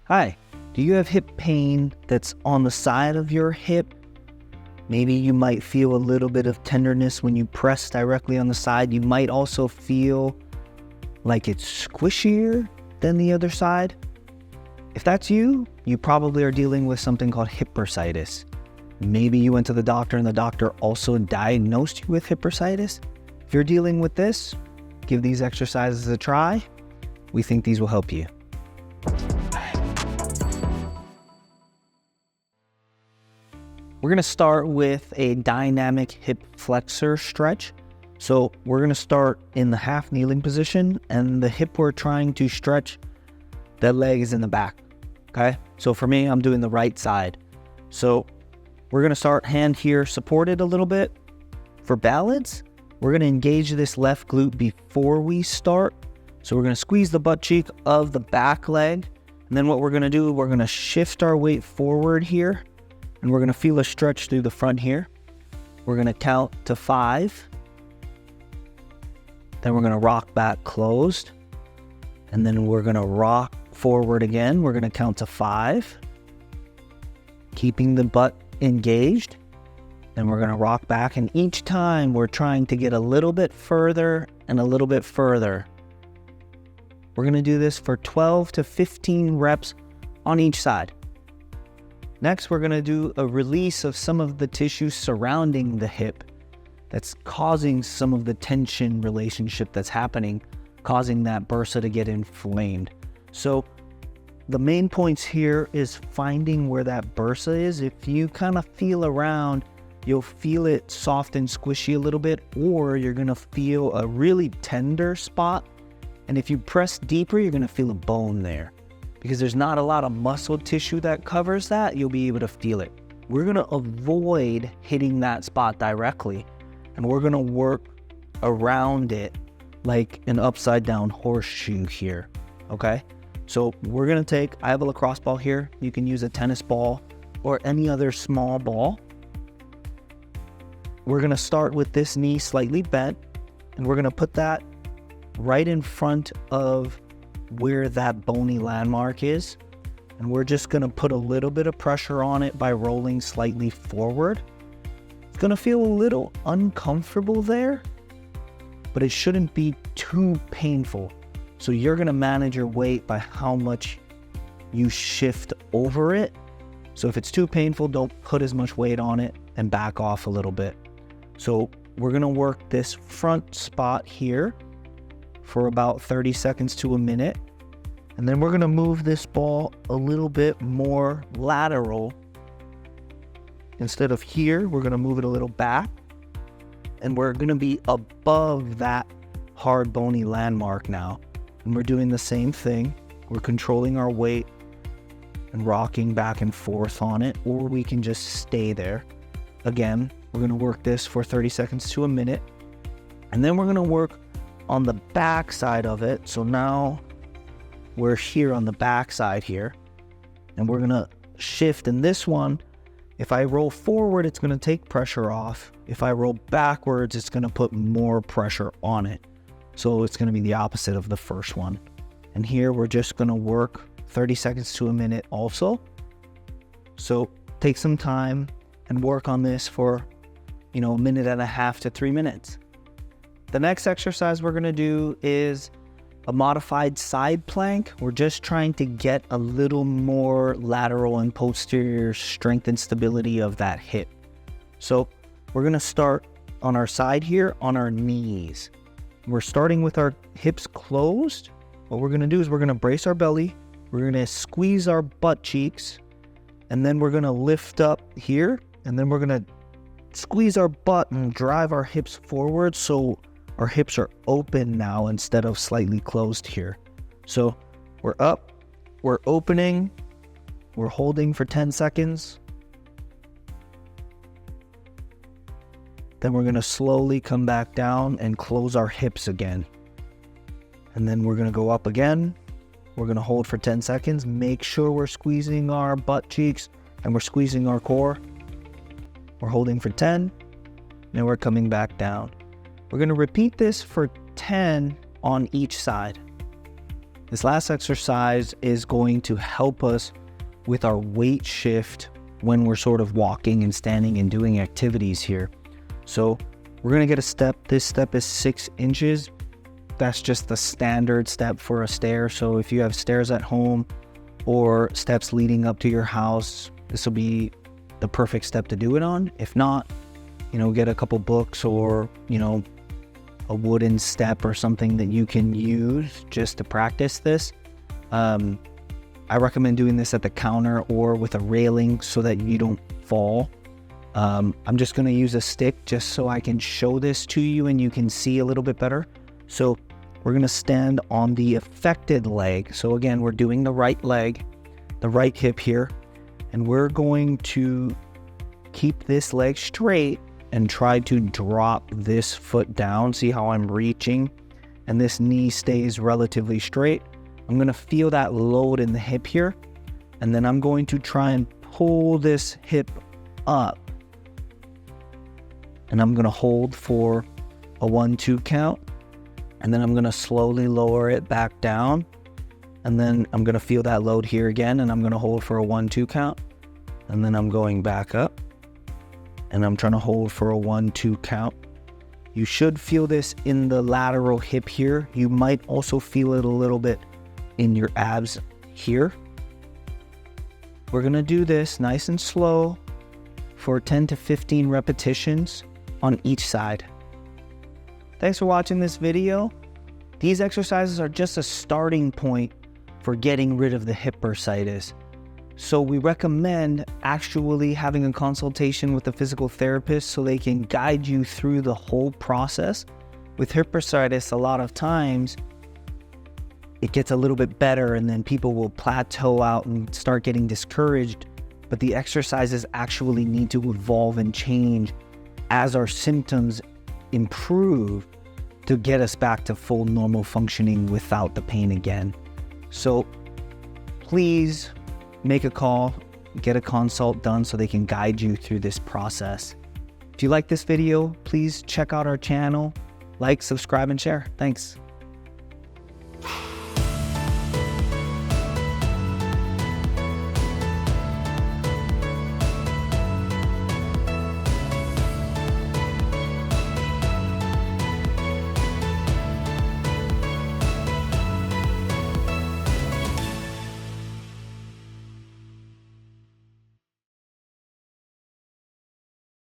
Hi, do you have hip pain that's on the side of your hip? Maybe you might feel a little bit of tenderness when you press directly on the side. You might also feel like it's squishier than the other side. If that's you, you probably are dealing with something called hip bursitis. Maybe you went to the doctor and the doctor also diagnosed you with hip bursitis. If you're dealing with this, give these exercises a try. We think these will help you. We're going to start with a dynamic hip flexor stretch. So we're going to start in the half kneeling position, and the hip we're trying to stretch, that leg is in the back. Okay. So for me, I'm doing the right side. So we're going to start hand here supported a little bit. For balance, we're going to engage this left glute before we start. So we're going to squeeze the butt cheek of the back leg. And then what we're going to do, we're going to shift our weight forward here. And we're going to feel a stretch through the front here. We're going to count to 5. Then we're going to rock back closed. And then we're going to rock forward again. We're going to count to 5. Keeping the butt engaged. Then we're going to rock back. And each time we're trying to get a little bit further and a little bit further. We're going to do this for 12 to 15 reps on each side. Next, we're going to do a release of some of the tissue surrounding the hip that's causing some of the tension relationship that's happening, causing that bursa to get inflamed. So the main points here is finding where that bursa is. If you kind of feel around, you'll feel it soft and squishy a little bit, or you're going to feel a really tender spot. And if you press deeper, you're going to feel a bone there. Because there's not a lot of muscle tissue that covers that, you'll be able to feel it. We're going to avoid hitting that spot directly, and we're going to work around it like an upside down horseshoe here, okay? So we're going to I have a lacrosse ball here. You can use a tennis ball or any other small ball. We're going to start with this knee slightly bent, and we're going to put that right in front of where that bony landmark is, and we're just going to put a little bit of pressure on it by rolling slightly forward. It's going to feel a little uncomfortable there, but it shouldn't be too painful. So you're going to manage your weight by how much you shift over it. So if it's too painful, don't put as much weight on it and back off a little bit. So we're going to work this front spot here for about 30 seconds to a minute. And then we're going to move this ball a little bit more lateral. Instead of here, we're going to move it a little back. And we're going to be above that hard bony landmark now. And we're doing the same thing. We're controlling our weight and rocking back and forth on it, or we can just stay there. Again, we're going to work this for 30 seconds to a minute. And then we're going to work on the back side of it. So now we're here on the back side here, and we're gonna shift. In this one, if I roll forward, it's gonna take pressure off. If I roll backwards, it's gonna put more pressure on it. So it's gonna be the opposite of the first one. And here we're just gonna work 30 seconds to a minute also. So take some time and work on this for, a minute and a half to 3 minutes. The next exercise we're going to do is a modified side plank. We're just trying to get a little more lateral and posterior strength and stability of that hip. So we're going to start on our side here on our knees. We're starting with our hips closed. What we're going to do is we're going to brace our belly. We're going to squeeze our butt cheeks, and then we're going to lift up here, and then we're going to squeeze our butt and drive our hips forward so our hips are open now instead of slightly closed here. So we're up, we're opening, we're holding for 10 seconds. Then we're going to slowly come back down and close our hips again. And then we're going to go up again. We're going to hold for 10 seconds. Make sure we're squeezing our butt cheeks and we're squeezing our core. We're holding for 10. Then we're coming back down. We're going to repeat this for 10 on each side. This last exercise is going to help us with our weight shift when we're sort of walking and standing and doing activities here. So we're gonna get a step. This step is 6 inches. That's just the standard step for a stair. So if you have stairs at home or steps leading up to your house, this will be the perfect step to do it on. If not, get a couple books or, a wooden step or something that you can use just to practice this. I recommend doing this at the counter or with a railing so that you don't fall. I'm just going to use a stick just so I can show this to you and you can see a little bit better. So we're going to stand on the affected leg. So again, we're doing the right leg, the right hip here, and we're going to keep this leg straight and try to drop this foot down. See how I'm reaching and this knee stays relatively straight. I'm going to feel that load in the hip here, and then I'm going to try and pull this hip up, and I'm going to hold for a 1-2 count, and then I'm going to slowly lower it back down, and then I'm going to feel that load here again, and I'm going to hold for a 1-2 count, and then I'm going back up, and I'm trying to hold for a 1-2 count. You should feel this in the lateral hip here. You might also feel it a little bit in your abs here. We're gonna do this nice and slow for 10 to 15 repetitions on each side. Thanks for watching this video. These exercises are just a starting point for getting rid of the hip bursitis. So we recommend actually having a consultation with a physical therapist so they can guide you through the whole process. With hip bursitis, a lot of times it gets a little bit better and then people will plateau out and start getting discouraged. But the exercises actually need to evolve and change as our symptoms improve to get us back to full normal functioning without the pain again. So please make a call, get a consult done so they can guide you through this process. If you like this video, please check out our channel, like, subscribe, and share. Thanks.